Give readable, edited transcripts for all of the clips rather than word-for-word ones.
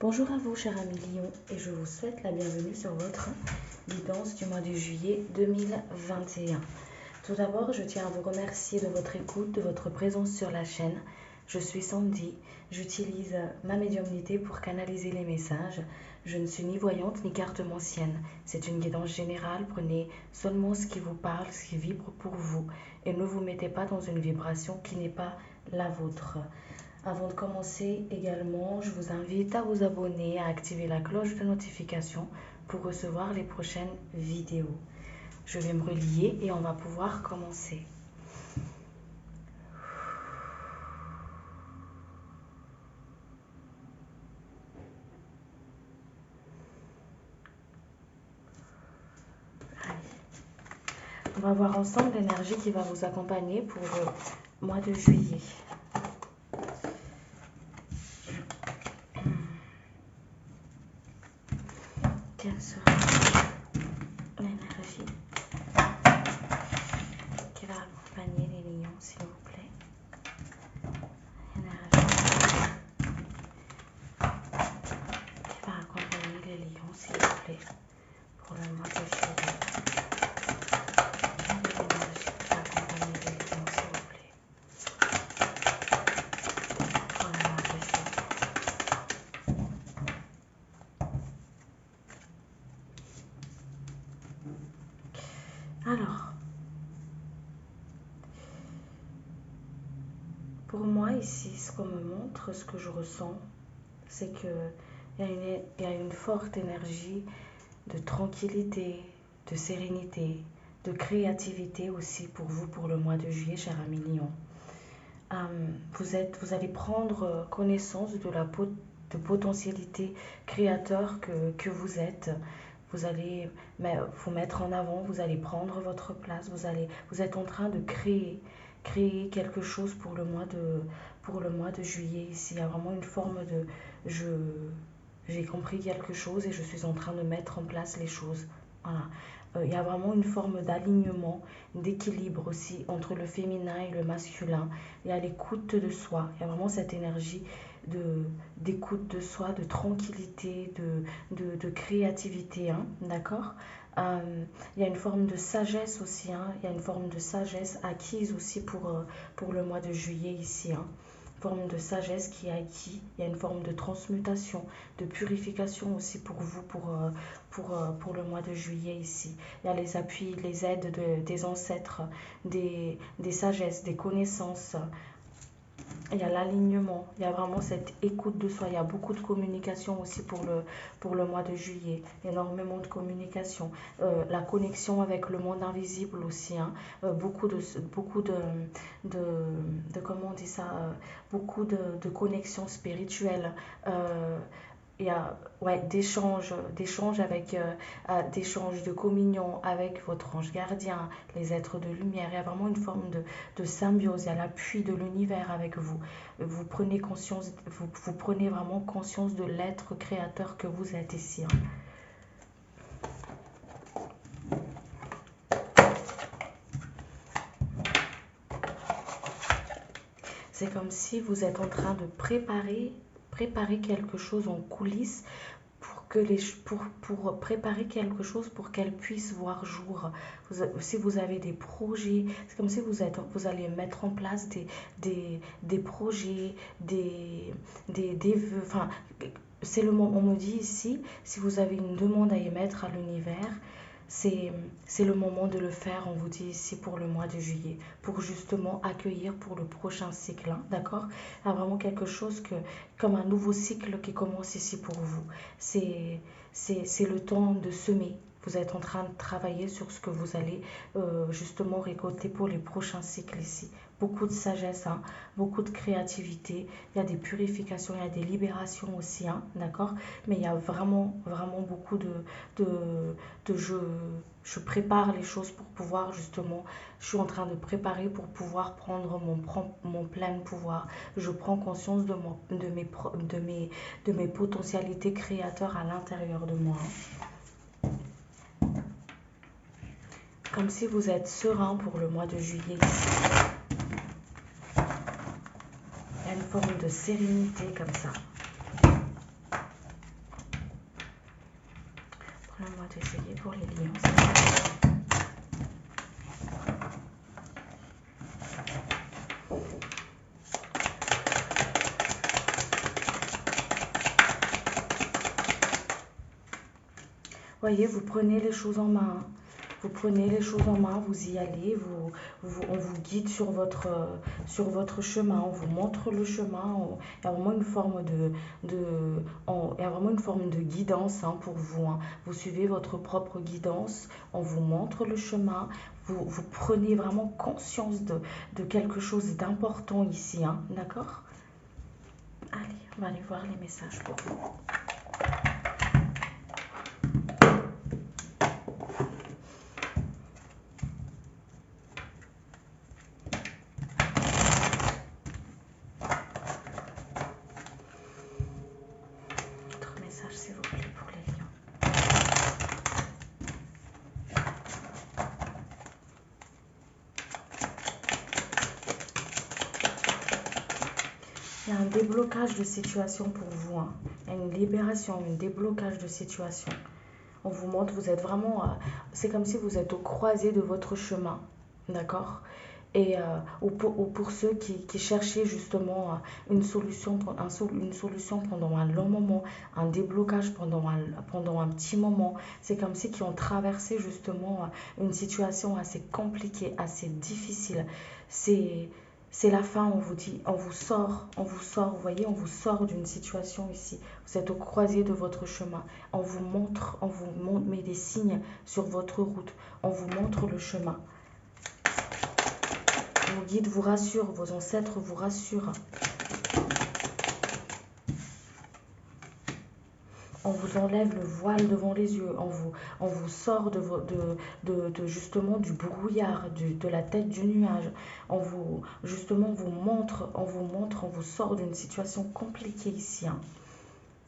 Bonjour à vous, chers amis Lion, et je vous souhaite la bienvenue sur votre guidance du mois de juillet 2021. Tout d'abord, je tiens à vous remercier de votre écoute, de votre présence sur la chaîne. Je suis Sandy, j'utilise ma médiumnité pour canaliser les messages. Je ne suis ni voyante ni cartomancienne. C'est une guidance générale, prenez seulement ce qui vous parle, ce qui vibre pour vous, et ne vous mettez pas dans une vibration qui n'est pas la vôtre. Avant de commencer également, je vous invite à vous abonner, à activer la cloche de notification pour recevoir les prochaines vidéos. Je vais me relier et on va pouvoir commencer. On va voir ensemble l'énergie qui va vous accompagner pour le mois de juillet. Quelle sera l'énergie qui va accompagner les lions, s'il vous plaît? L'énergie qui va accompagner les lions, s'il vous plaît, pour le mois de juillet. L'énergie qui va accompagner les lions, s'il vous plaît, pour le mois de juillet. Alors, pour moi ici, ce qu'on me montre, ce que je ressens, c'est qu'il y a une forte énergie de tranquillité, de sérénité, de créativité aussi pour vous, pour le mois de juillet, cher ami Lion. Vous allez prendre connaissance de potentialité créateur que vous êtes. Vous allez vous mettre en avant, vous allez prendre votre place, vous êtes en train de créer quelque chose pour le mois de juillet. Ici, il y a vraiment une forme de j'ai compris quelque chose et je suis en train de mettre en place les choses. Voilà. Il y a vraiment une forme d'alignement, d'équilibre aussi entre le féminin et le masculin. Il y a l'écoute de soi. Il y a vraiment cette énergie d'écoute de soi, de tranquillité, de créativité. Hein, d'accord. Il y a une forme de sagesse aussi. Hein, il y a une forme de sagesse acquise aussi pour le mois de juillet ici. Hein. Forme de sagesse qui est acquis. Il y a une forme de transmutation, de purification aussi pour vous, pour le mois de juillet ici. Il y a les appuis, les aides des ancêtres, des sagesses, des connaissances. Il y a l'alignement, il y a vraiment cette écoute de soi. Il y a beaucoup de communication aussi pour le mois de juillet. Énormément de communication. La connexion avec le monde invisible aussi. Hein. Beaucoup de comment on dit ça, beaucoup de connexions spirituelles. Il y a d'échanges avec d'échanges de communion avec votre ange gardien, les êtres de lumière. Il y a vraiment une forme de symbiose. Il y a l'appui de l'univers avec vous. Vous prenez conscience, vous prenez vraiment conscience de l'être créateur que vous êtes ici. Hein. C'est comme si vous êtes en train de préparer quelque chose en coulisses pour préparer quelque chose pour qu'elle puisse voir jour. Si vous avez des projets, c'est comme si vous allez mettre en place des projets, des vœux. Enfin, c'est le moment, on me dit ici, si vous avez une demande à émettre à l'univers, c'est le moment de le faire, on vous dit ici pour le mois de juillet, pour justement accueillir pour le prochain cycle, hein, d'accord? Il y a vraiment quelque chose comme un nouveau cycle qui commence ici pour vous. C'est le temps de semer. Vous êtes en train de travailler sur ce que vous allez justement récolter pour les prochains cycles ici. Beaucoup de sagesse, hein, beaucoup de créativité. Il y a des purifications, il y a des libérations aussi, hein, d'accord? Mais il y a vraiment, vraiment beaucoup je prépare les choses pour pouvoir justement, je suis en train de préparer pour pouvoir prendre mon plein pouvoir. Je prends conscience de mes potentialités créateurs à l'intérieur de moi. Comme si vous êtes serein pour le mois de juillet ici. Il y a une forme de sérénité comme ça. mois de juillet pour les lions, s'il vous plaît. Voyez, vous prenez les choses en main. Vous prenez les choses en main, vous y allez, on vous guide sur votre chemin, on vous montre le chemin. Il y a vraiment une forme il y a vraiment une forme de guidance pour vous. Vous suivez votre propre guidance, on vous montre le chemin. Vous prenez vraiment conscience de quelque chose d'important ici, d'accord? Allez, on va aller voir les messages pour vous. S'il vous plaît, pour les lions. Il y a un déblocage de situation pour vous. Il y a une libération, un déblocage de situation. On vous montre, vous êtes vraiment... c'est comme si vous êtes au croisé de votre chemin. D'accord? Et ou pour ceux qui cherchaient justement une solution pendant un long moment, un déblocage pendant un petit moment. C'est comme si qui ont traversé justement une situation assez compliquée, assez difficile. C'est la fin, on vous dit, on vous sort, vous voyez, on vous sort d'une situation ici. Vous êtes au croisé de votre chemin. On vous met des signes sur votre route. On vous montre le chemin. Vos guides vous rassurent, vos ancêtres vous rassurent. On vous enlève le voile devant les yeux, on vous sort justement du brouillard, de la tête du nuage. On vous montre, on vous sort d'une situation compliquée ici.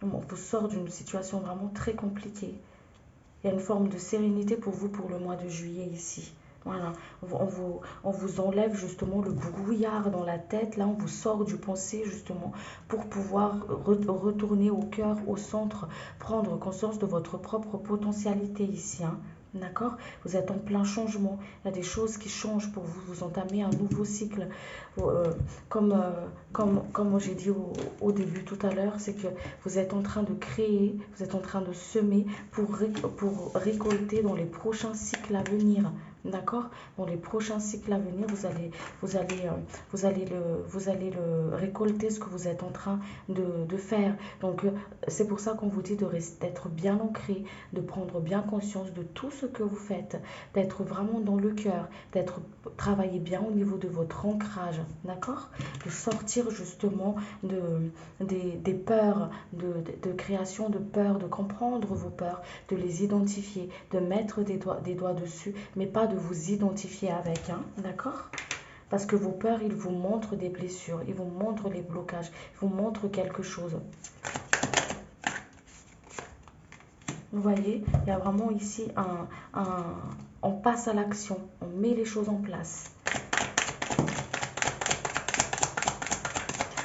On vous sort d'une situation vraiment très compliquée. Il y a une forme de sérénité pour vous pour le mois de juillet ici. Voilà, on vous enlève justement le brouillard dans la tête. Là, on vous sort du pensée justement pour pouvoir retourner au cœur, au centre, prendre conscience de votre propre potentialité ici. D'accord? Vous êtes en plein changement. Il y a des choses qui changent pour vous. Vous entamez un nouveau cycle. Comme j'ai dit au début tout à l'heure, c'est que vous êtes en train de créer, vous êtes en train de semer pour récolter dans les prochains cycles à venir. D'accord? Dans les prochains cycles à venir, vous allez le récolter ce que vous êtes en train de faire. Donc, c'est pour ça qu'on vous dit d'être bien ancré, de prendre bien conscience de tout ce que vous faites, d'être vraiment dans le cœur, travailler bien au niveau de votre ancrage. D'accord? De sortir justement des peurs, de création de peurs, de comprendre vos peurs, de les identifier, de mettre des doigts dessus, mais pas de vous identifier avec, d'accord? Parce que vos peurs, ils vous montrent des blessures, ils vous montrent les blocages, ils vous montrent quelque chose. Vous voyez, il y a vraiment ici on passe à l'action, on met les choses en place.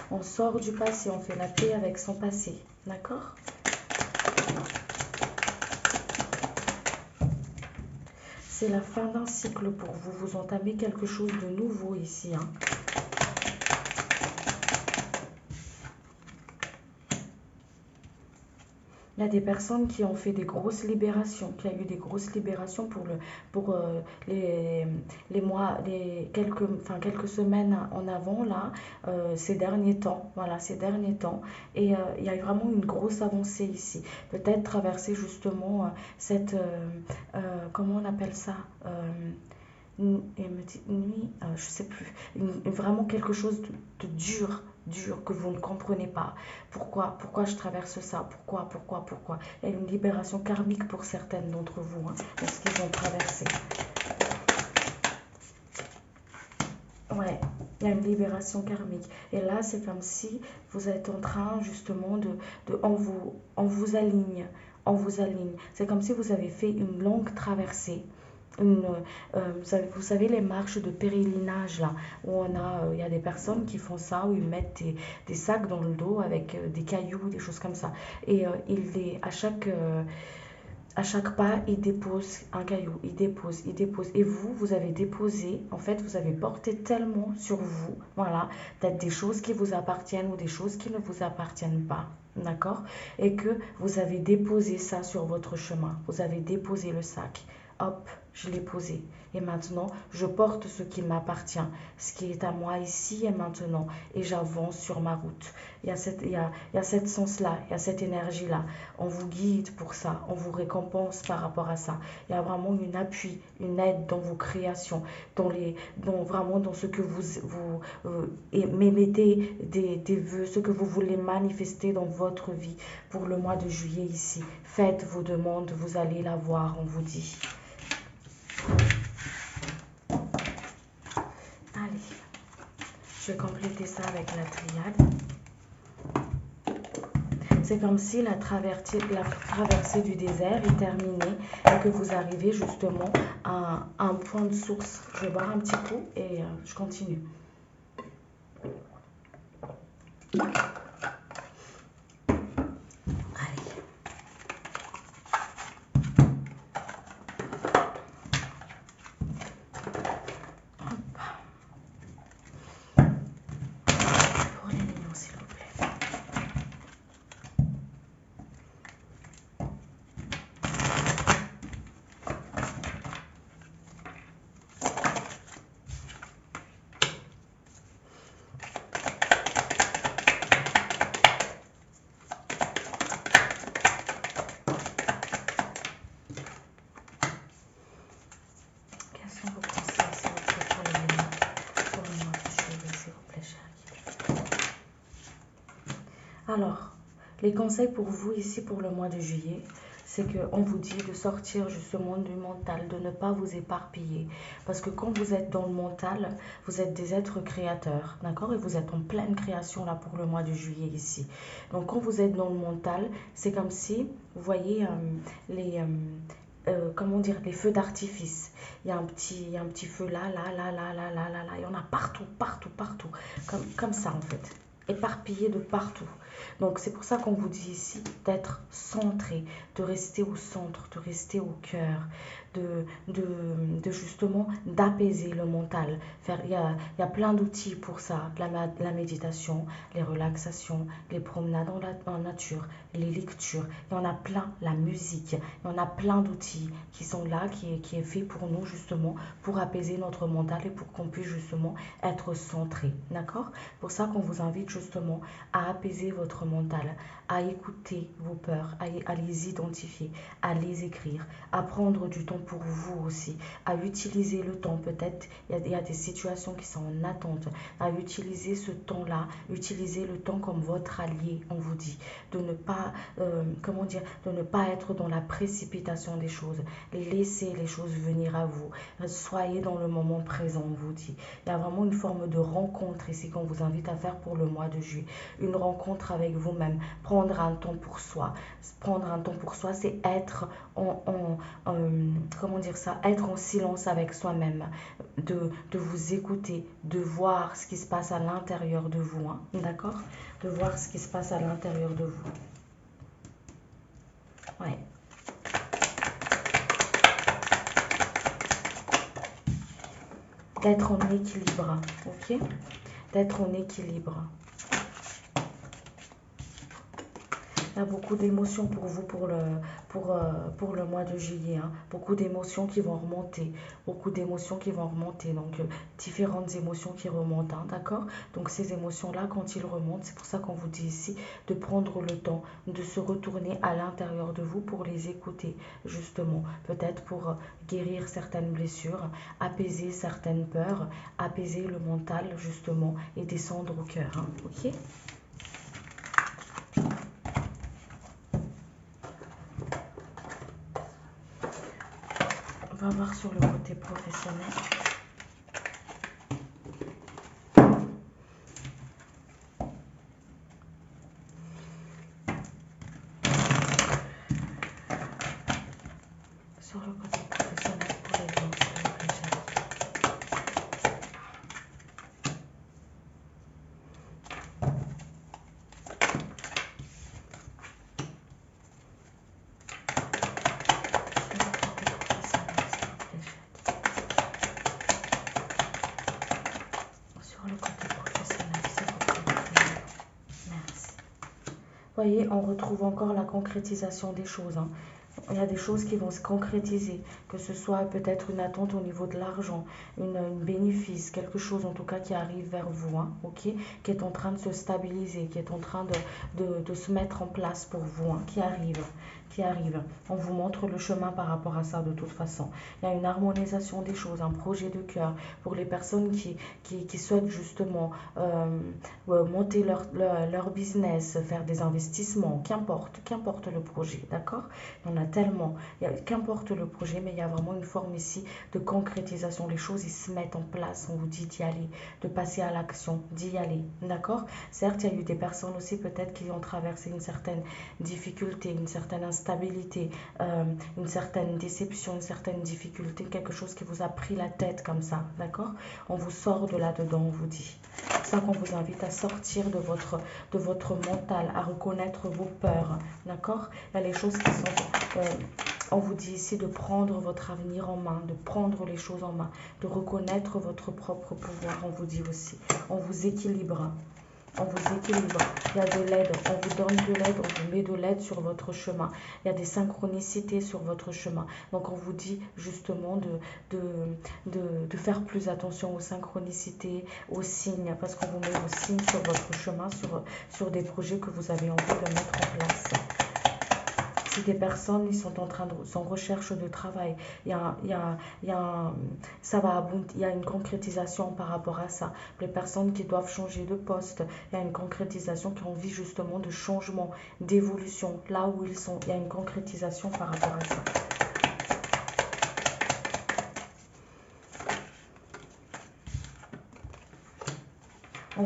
On sort du passé, on fait la paix avec son passé, d'accord? C'est la fin d'un cycle pour vous. Vous entamez quelque chose de nouveau ici. Il y a des personnes qui ont fait des grosses libérations, qui a eu des grosses libérations pour les mois, quelques semaines en avant, là, ces derniers temps. Voilà, ces derniers temps. Et il y a eu vraiment une grosse avancée ici. Peut-être traverser justement comment on appelle ça? Elle me dit nuit, je sais plus, vraiment quelque chose de dur que vous ne comprenez pas. Pourquoi je traverse ça? Pourquoi? Il y a une libération karmique pour certaines d'entre vous, de ce qu'ils ont traversé. Ouais, il y a une libération karmique. Et là, c'est comme si vous êtes en train justement on vous aligne. C'est comme si vous avez fait une longue traversée. Vous savez les marches de pèlerinage là où il y a des personnes qui font ça, où ils mettent des sacs dans le dos avec des cailloux, des choses comme ça, et À chaque pas, il dépose un caillou, il dépose, il dépose. Et vous, vous avez déposé, en fait, vous avez porté tellement sur vous, voilà, peut-être des choses qui vous appartiennent ou des choses qui ne vous appartiennent pas, d'accord? Et que vous avez déposé ça sur votre chemin. Vous avez déposé le sac. Hop, je l'ai posé. Et maintenant, je porte ce qui m'appartient, ce qui est à moi ici et maintenant. Et j'avance sur ma route. Il y a cette sens-là, il y a cette énergie-là. On vous guide pour ça, on vous récompense par rapport à ça. Il y a vraiment une appui, une aide dans vos créations, vraiment dans ce que mettez des vœux, ce que vous voulez manifester dans votre vie pour le mois de juillet ici. Faites vos demandes, vous allez l'avoir, on vous dit. Allez, je vais compléter ça avec la triade. C'est comme si la traversée du désert est terminée et que vous arrivez justement à un point de source. Je vais boire un petit coup et je continue. Alors, les conseils pour vous ici pour le mois de juillet, c'est qu'on vous dit de sortir justement du mental, de ne pas vous éparpiller. Parce que quand vous êtes dans le mental, vous êtes des êtres créateurs, d'accord? Et vous êtes en pleine création là pour le mois de juillet ici. Donc quand vous êtes dans le mental, c'est comme si, vous voyez comment dire, les feux d'artifice. Il y a un petit feu là, il y en a partout, partout, partout. Comme ça en fait. Éparpillé de partout. Donc c'est pour ça qu'on vous dit ici d'être centré, de rester au centre, de rester au cœur, de justement d'apaiser le mental. Il y a plein d'outils pour ça, la méditation, les relaxations, les promenades en nature, les lectures, il y en a plein, la musique, il y en a plein d'outils qui sont là, qui est fait pour nous justement, pour apaiser notre mental et pour qu'on puisse justement être centré, d'accord? Pour ça qu'on vous invite justement à apaiser votre mental, à écouter vos peurs, à les identifier, à les écrire, à prendre du temps pour vous aussi, à utiliser le temps, peut-être il y a des situations qui sont en attente, à utiliser ce temps-là, utiliser le temps comme votre allié, on vous dit, de ne pas, comment dire, de ne pas être dans la précipitation des choses, laissez les choses venir à vous, soyez dans le moment présent, on vous dit. Il y a vraiment une forme de rencontre ici qu'on vous invite à faire pour le mois de juillet, une rencontre avec vous-même, prendre un temps pour soi. Prendre un temps pour soi, c'est être comment dire ça, être en silence avec soi-même, de vous écouter, de voir ce qui se passe à l'intérieur de vous, hein, d'accord? De voir ce qui se passe à l'intérieur de vous. Ouais. D'être en équilibre, ok? D'être en équilibre. Il y a beaucoup d'émotions pour vous pour le mois de juillet, hein. Beaucoup d'émotions qui vont remonter, beaucoup d'émotions qui vont remonter, donc différentes émotions qui remontent, hein, d'accord? Donc ces émotions-là, quand ils remontent, c'est pour ça qu'on vous dit ici de prendre le temps de se retourner à l'intérieur de vous pour les écouter, justement, peut-être pour guérir certaines blessures, apaiser certaines peurs, apaiser le mental, justement, et descendre au cœur, hein, ok? On va voir sur le côté professionnel. Sur le côté professionnel pour les gens, s'il vous plaît, chérie. voyez, on retrouve encore la concrétisation des choses, hein. Il y a des choses qui vont se concrétiser, que ce soit peut-être une attente au niveau de l'argent, une bénéfice, quelque chose en tout cas qui arrive vers vous, hein, ok, qui est en train de se stabiliser, qui est en train de se mettre en place pour vous, hein, qui arrive, qui arrive. On vous montre le chemin par rapport à ça de toute façon. Il y a une harmonisation des choses, un projet de cœur pour les personnes qui souhaitent justement monter leur business, faire des investissements, qu'importe le projet, d'accord? Il y en a tellement, qu'importe le projet, mais il y a vraiment une forme ici de concrétisation. Les choses, ils se mettent en place, on vous dit d'y aller, de passer à l'action, d'y aller, d'accord? Certes, il y a eu des personnes aussi peut-être qui ont traversé une certaine difficulté, une certaine instabilité, une certaine déception, une certaine difficulté, quelque chose qui vous a pris la tête comme ça, d'accord? On vous sort de là-dedans, on vous dit. C'est ça qu'on vous invite à sortir de votre mental, à reconnaître vos peurs, d'accord? Il y a les choses qui sont... on vous dit ici de prendre votre avenir en main, de prendre les choses en main, de reconnaître votre propre pouvoir, on vous dit aussi. On vous équilibre. On vous équilibre, il y a de l'aide, on vous donne de l'aide, on vous met de l'aide sur votre chemin. Il y a des synchronicités sur votre chemin. Donc on vous dit justement de faire plus attention aux synchronicités, aux signes, parce qu'on vous met vos signes sur votre chemin, sur des projets que vous avez envie de mettre en place. Si des personnes ils sont en recherche de travail, il y a une concrétisation par rapport à ça. Les personnes qui doivent changer de poste, il y a une concrétisation qui ont envie justement de changement, d'évolution. Là où ils sont, il y a une concrétisation par rapport à ça. On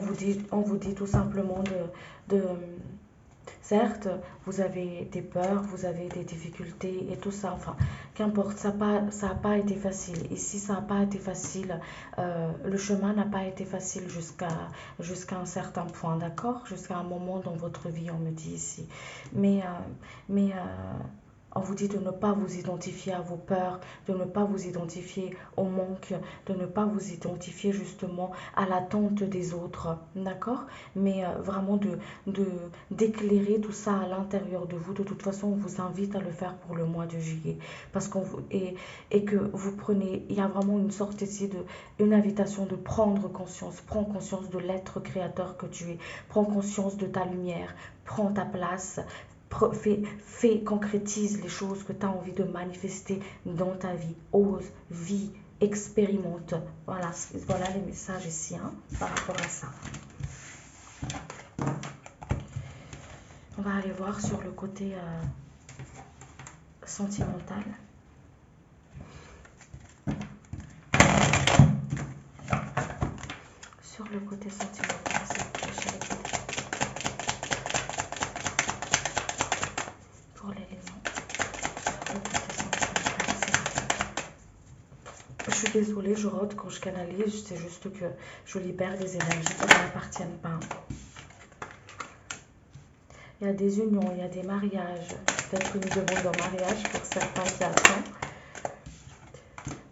vous dit tout simplement certes, vous avez des peurs, vous avez des difficultés et tout ça. Enfin, qu'importe, ça n'a pas été facile. Ici, ça n'a pas été facile. Le chemin n'a pas été facile jusqu'à un certain point, d'accord? Jusqu'à un moment dans votre vie, on me dit ici. Mais on vous dit de ne pas vous identifier à vos peurs, de ne pas vous identifier au manque, de ne pas vous identifier justement à l'attente des autres, d'accord? Mais vraiment d'éclairer tout ça à l'intérieur de vous. De toute façon, on vous invite à le faire pour le mois de juillet. Parce et que vous prenez, il y a vraiment une sorte ici une invitation de prendre conscience. Prends conscience de l'être créateur que tu es. Prends conscience de ta lumière. Prends ta place. Concrétise les choses que tu as envie de manifester dans ta vie. Ose, vis, expérimente. Voilà les messages ici, hein, par rapport à ça. On va aller voir sur le côté sentimental. Sur le côté sentimental, pour l'élément. Je suis désolée, je rôde quand je canalise, c'est juste que je libère des énergies qui ne m'appartiennent pas. Il y a des unions, il y a des mariages, peut-être une demande en mariage pour certains qui attendent.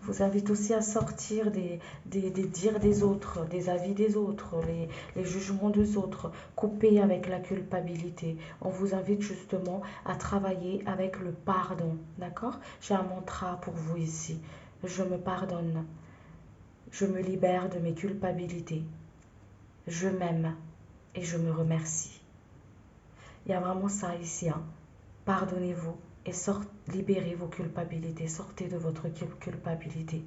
Vous invite aussi à sortir des dires des autres, des avis des autres, les jugements des autres, couper avec la culpabilité. On vous invite justement à travailler avec le pardon, d'accord? J'ai un mantra pour vous ici. Je me pardonne. Je me libère de mes culpabilités. Je m'aime et je me remercie. Il y a vraiment ça ici, hein. Pardonnez-vous et libérez vos culpabilités. Sortez de votre culpabilité.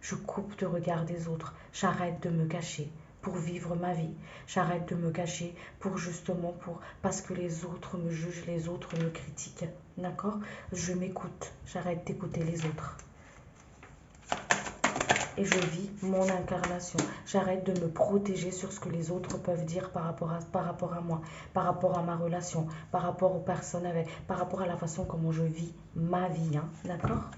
Je coupe de regard des autres. J'arrête de me cacher pour vivre ma vie. J'arrête de me cacher parce que les autres me jugent, les autres me critiquent. D'accord? Je m'écoute. J'arrête d'écouter les autres. Et je vis mon incarnation. J'arrête de me protéger sur ce que les autres peuvent dire par rapport à moi, par rapport à ma relation, par rapport aux personnes par rapport à la façon comment je vis ma vie, hein, d'accord?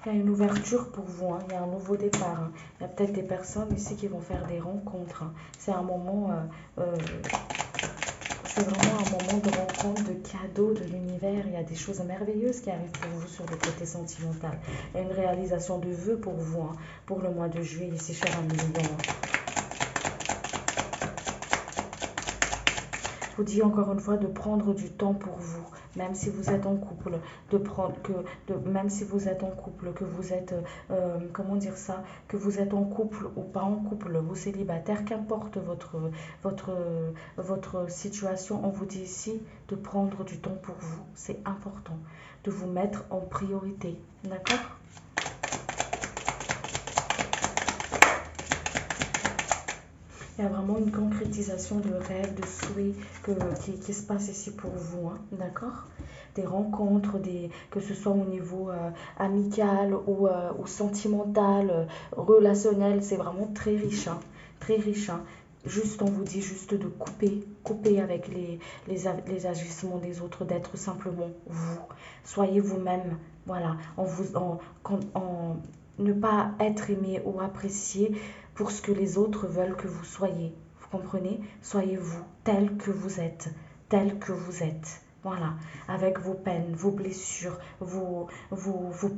Il y a une ouverture pour vous, hein. Il y a un nouveau départ, hein. Il y a peut-être des personnes ici qui vont faire des rencontres, hein. C'est un moment, c'est vraiment un moment de rencontre. compte de cadeaux de l'univers. Il y a des choses merveilleuses qui arrivent pour vous sur le côté sentimental. Il y a une réalisation de vœux pour vous, hein, pour le mois de juillet, ici, cher ami Lion. Je vous dis encore une fois de prendre du temps pour vous, même si vous êtes en couple, même si vous êtes en couple, que vous êtes, comment dire ça, que vous êtes en couple ou pas en couple, vous célibataire, qu'importe votre situation, on vous dit ici de prendre du temps pour vous. C'est important de vous mettre en priorité, d'accord? Il y a vraiment une concrétisation de rêves, de souhaits qui se passe ici pour vous, hein, d'accord? Des rencontres, que ce soit au niveau amical ou sentimental, relationnel, c'est vraiment très riche, hein, très riche, hein. Juste, on vous dit juste de couper avec les agissements des autres, d'être simplement vous. Soyez vous-même, voilà, ne pas être aimé ou apprécié pour ce que les autres veulent que vous soyez. Vous comprenez? Soyez vous, tel que vous êtes, tel que vous êtes. Voilà, avec vos peines, vos blessures, vos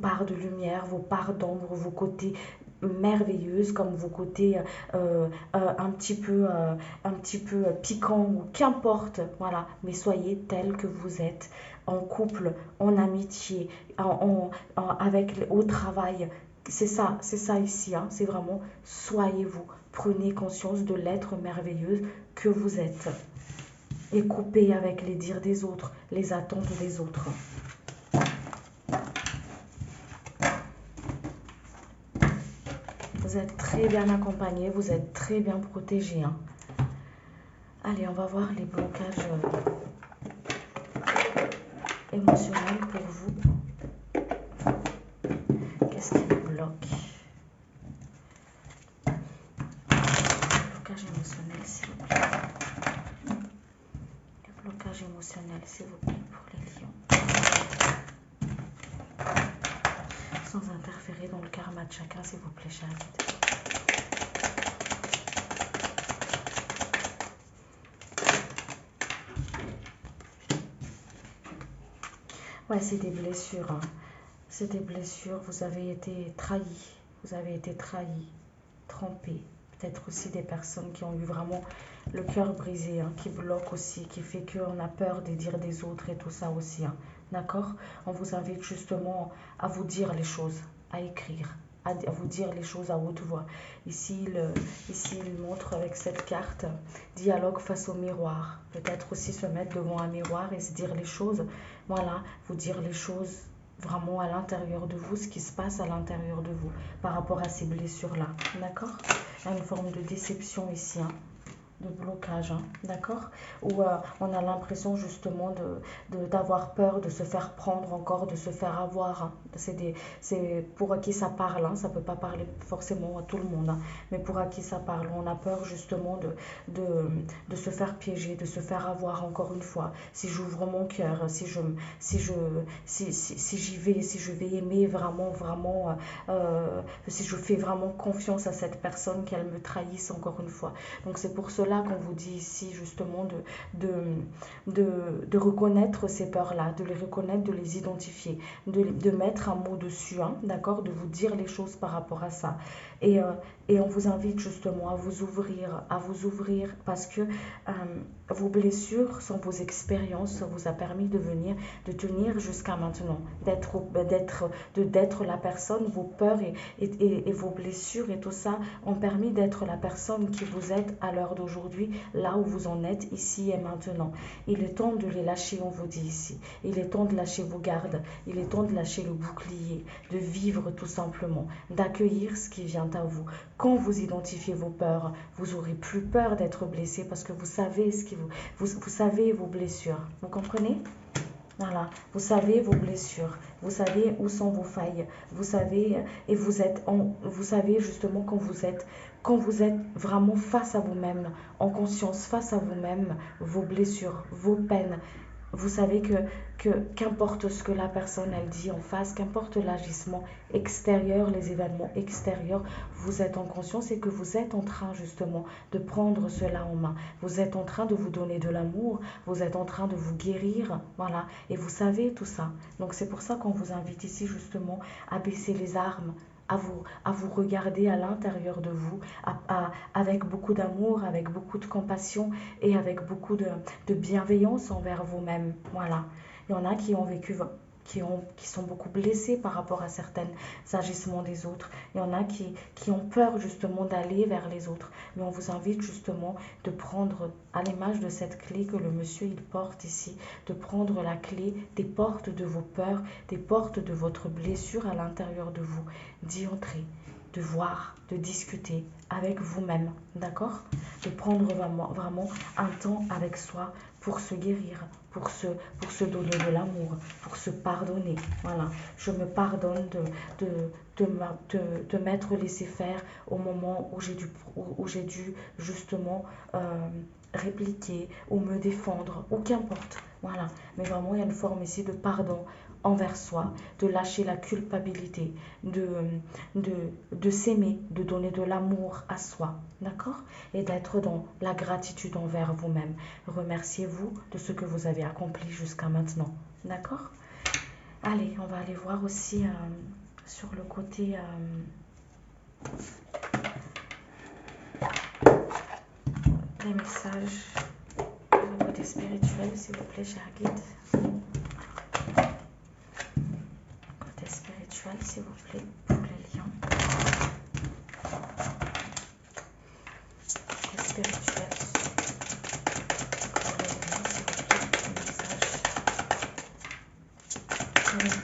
parts de lumière, vos parts d'ombre, vos côtés merveilleuses, comme vos côtés un petit peu piquants, ou qu'importe, voilà. Mais soyez tel que vous êtes, en couple, en amitié, au travail. C'est ça ici, hein. C'est vraiment soyez-vous, prenez conscience de l'être merveilleuse que vous êtes et coupez avec les dires des autres, les attentes des autres. Vous êtes très bien accompagné, vous êtes très bien protégé, hein. Allez, on va voir les blocages émotionnels pour vous. Qu'est-ce qui vous bloque? Blocage émotionnel, s'il vous plaît. Le blocage émotionnel, s'il vous plaît, pour les lions. Sans interférer dans le karma de chacun, s'il vous plaît, cher guide. Ouais, c'est des blessures, hein. C'est des blessures, vous avez été trahi, trompé. Peut-être aussi des personnes qui ont eu vraiment le cœur brisé, hein, qui bloquent aussi, qui fait qu'on a peur des dires des autres et tout ça aussi, hein. D'accord? On vous invite justement à vous dire les choses, à écrire, à vous dire les choses à haute voix. Ici, il montre avec cette carte, dialogue face au miroir. Peut-être aussi se mettre devant un miroir et se dire les choses. Voilà, vous dire les choses vraiment à l'intérieur de vous, ce qui se passe à l'intérieur de vous par rapport à ces blessures-là. D'accord? Il y a une forme de déception ici, hein, de blocage, hein, d'accord? Où on a l'impression justement d'avoir peur, de se faire prendre encore, de se faire avoir, hein. C'est pour qui ça parle, hein. Ça ne peut pas parler forcément à tout le monde, hein, mais pour à qui ça parle. On a peur justement de se faire piéger, de se faire avoir encore une fois. Si j'ouvre mon cœur, si j'y vais, si je vais aimer vraiment, si je fais vraiment confiance à cette personne, qu'elle me trahisse encore une fois. Donc c'est pour cela qu'on vous dit ici justement de reconnaître ces peurs-là, de les reconnaître, de les identifier, de mettre un mot dessus, hein, d'accord, de vous dire les choses par rapport à ça. Et on vous invite justement à vous ouvrir parce que vos blessures sont vos expériences, ça vous a permis de tenir jusqu'à maintenant, d'être la personne, vos peurs et vos blessures et tout ça ont permis d'être la personne qui vous êtes à l'heure d'aujourd'hui, là où vous en êtes, ici et maintenant. Il est temps de les lâcher, on vous dit ici. Il est temps de lâcher vos gardes, il est temps de lâcher le bouclier, de vivre tout simplement, d'accueillir ce qui vient à vous. Quand vous identifiez vos peurs, vous n'aurez plus peur d'être blessé parce que vous savez vous savez vos blessures. Vous comprenez? Voilà, vous savez vos blessures, vous savez où sont vos failles, vous savez et vous savez justement quand vous êtes vraiment face à vous-même, en conscience face à vous-même, vos blessures, vos peines, Vous savez que qu'importe ce que la personne elle dit en face, qu'importe l'agissement extérieur, les événements extérieurs, vous êtes en conscience et que vous êtes en train justement de prendre cela en main. Vous êtes en train de vous donner de l'amour, vous êtes en train de vous guérir, voilà, et vous savez tout ça. Donc c'est pour ça qu'on vous invite ici justement à baisser les armes, à vous regarder à l'intérieur de vous, avec beaucoup d'amour, avec beaucoup de compassion et avec beaucoup de bienveillance envers vous-même. Voilà. Il y en a qui ont vécu, qui sont beaucoup blessés par rapport à certains agissements des autres. Il y en a qui ont peur justement d'aller vers les autres. Mais on vous invite justement de prendre, à l'image de cette clé que le monsieur il porte ici, de prendre la clé des portes de vos peurs, des portes de votre blessure à l'intérieur de vous, d'y entrer, de voir, de discuter avec vous-même, d'accord? De prendre vraiment un temps avec soi pour se guérir, pour se donner de l'amour, pour se pardonner. Voilà, je me pardonne de m'être laissé faire au moment où j'ai dû justement répliquer ou me défendre, ou qu'importe. Voilà, mais vraiment il y a une forme ici de pardon envers soi, de lâcher la culpabilité, de s'aimer, de donner de l'amour à soi, d'accord? Et d'être dans la gratitude envers vous-même. Remerciez-vous de ce que vous avez accompli jusqu'à maintenant, d'accord? Allez, on va aller voir aussi sur le côté des messages, le côté spirituel, s'il vous plaît, cher guide. Côté spirituel, s'il vous plaît, pour les liens. Côté spirituel, pour les liens, s'il vous plaît, les messages. Les messages de votre âme.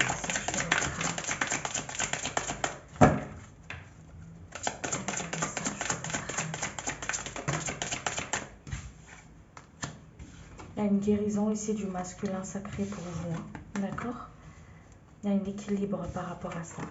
Il y a une guérison ici du masculin sacré pour vous, hein, d'accord? Il y a un équilibre par rapport à ça.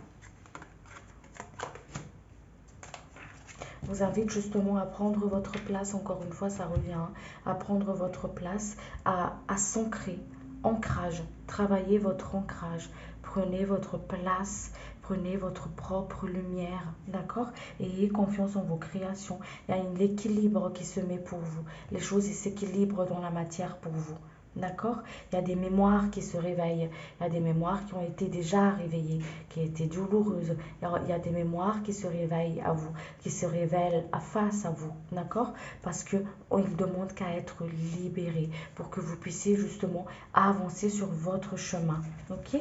Je vous invite justement à prendre votre place, encore une fois ça revient, hein, à prendre votre place, à s'ancrer, ancrage, travaillez votre ancrage, prenez votre place, prenez votre propre lumière, d'accord? Et ayez confiance en vos créations. Il y a un équilibre qui se met pour vous, les choses s'équilibrent dans la matière pour vous. D'accord? Il y a des mémoires qui se réveillent. Il y a des mémoires qui ont été déjà réveillées, qui étaient douloureuses. Il y a des mémoires qui se réveillent à vous, qui se révèlent face à vous. D'accord? Parce qu'il ne demande qu'à être libéré pour que vous puissiez justement avancer sur votre chemin. Ok?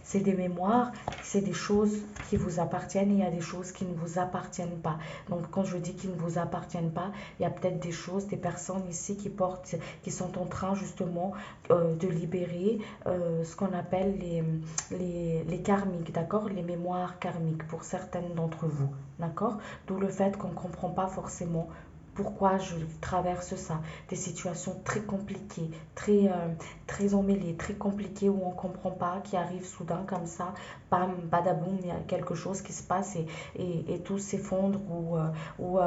C'est des mémoires, c'est des choses qui vous appartiennent et il y a des choses qui ne vous appartiennent pas. Donc quand je dis qu'ils ne vous appartiennent pas, il y a peut-être des choses, des personnes ici qui sont en train justement de libérer ce qu'on appelle les karmiques, d'accord? Les mémoires karmiques pour certaines d'entre vous, d'accord? D'où le fait qu'on ne comprend pas forcément pourquoi je traverse ça. Des situations très compliquées, très emmêlées, très compliquées où on ne comprend pas, qui arrivent soudain comme ça, bam, badaboum, il y a quelque chose qui se passe et tout s'effondre ou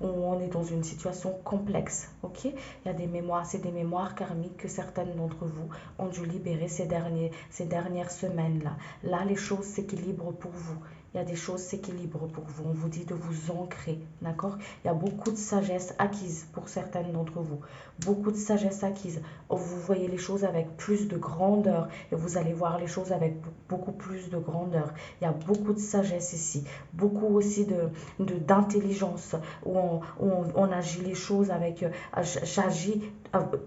on est dans une situation complexe. Ok? Il y a des mémoires, c'est des mémoires karmiques que certaines d'entre vous ont dû libérer ces dernières semaines-là. Là, les choses s'équilibrent pour vous. Il y a des choses s'équilibrent pour vous. On vous dit de vous ancrer, d'accord? Il y a beaucoup de sagesse acquise pour certaines d'entre vous. Beaucoup de sagesse acquise. Vous voyez les choses avec plus de grandeur et vous allez voir les choses avec beaucoup plus de grandeur. Il y a beaucoup de sagesse ici. Beaucoup aussi d'intelligence où on agit les choses avec... J'agis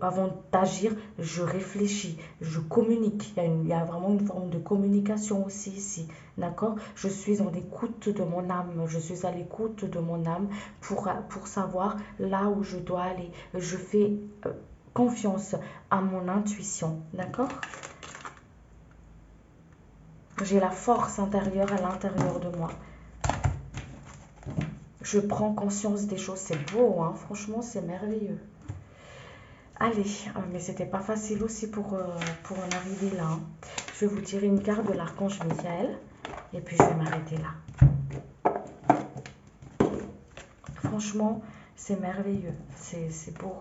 avant d'agir, je réfléchis, je communique. Il y a vraiment une forme de communication aussi ici. D'accord? Je suis en écoute de mon âme. Je suis à l'écoute de mon âme pour savoir là où je dois aller. Je fais confiance à mon intuition. D'accord? J'ai la force intérieure à l'intérieur de moi. Je prends conscience des choses. C'est beau, hein? Franchement, c'est merveilleux. Allez, mais c'était pas facile aussi pour en arriver là, hein. Je vais vous tirer une carte de l'archange Michael et puis je vais m'arrêter là. Franchement, c'est merveilleux, c'est beau.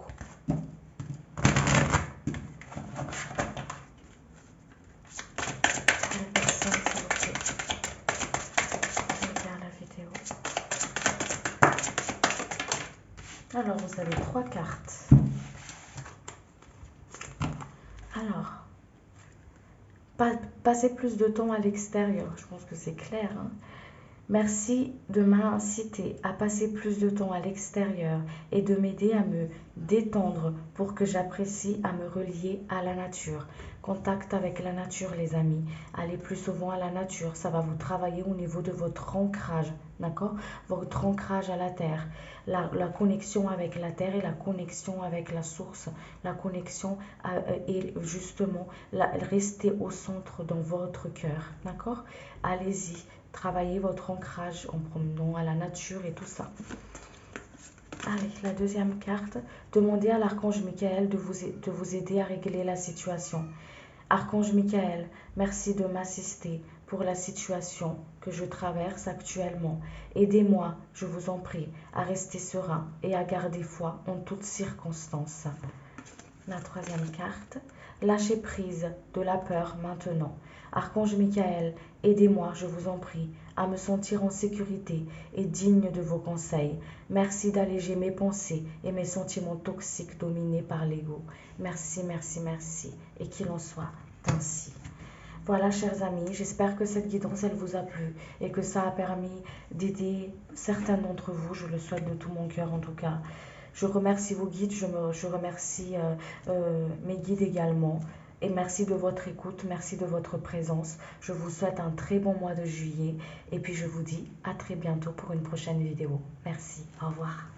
vous avez 3 cartes. Alors, passez plus de temps à l'extérieur. Je pense que c'est clair, hein. Merci de m'inciter à passer plus de temps à l'extérieur et de m'aider à me détendre pour que j'apprécie à me relier à la nature. Contact avec la nature, les amis. Allez plus souvent à la nature. Ça va vous travailler au niveau de votre ancrage, d'accord? Votre ancrage à la terre. La connexion avec la terre et la connexion avec la source. La connexion et justement rester au centre dans votre cœur, d'accord? Allez-y. Travaillez votre ancrage en promenant à la nature et tout ça. Allez, la deuxième carte. Demandez à l'archange Michael de vous aider à régler la situation. Archange Michael, merci de m'assister pour la situation que je traverse actuellement. Aidez-moi, je vous en prie, à rester serein et à garder foi en toutes circonstances. La troisième carte. Lâchez prise de la peur maintenant. Archange Michael, aidez-moi, je vous en prie, à me sentir en sécurité et digne de vos conseils. Merci d'alléger mes pensées et mes sentiments toxiques dominés par l'ego. Merci, merci, merci. Et qu'il en soit ainsi. Voilà, chers amis, j'espère que cette guidance, elle vous a plu et que ça a permis d'aider certains d'entre vous. Je le souhaite de tout mon cœur en tout cas. Je remercie vos guides, je remercie mes guides également. Et merci de votre écoute, merci de votre présence. Je vous souhaite un très bon mois de juillet. Et puis je vous dis à très bientôt pour une prochaine vidéo. Merci, au revoir.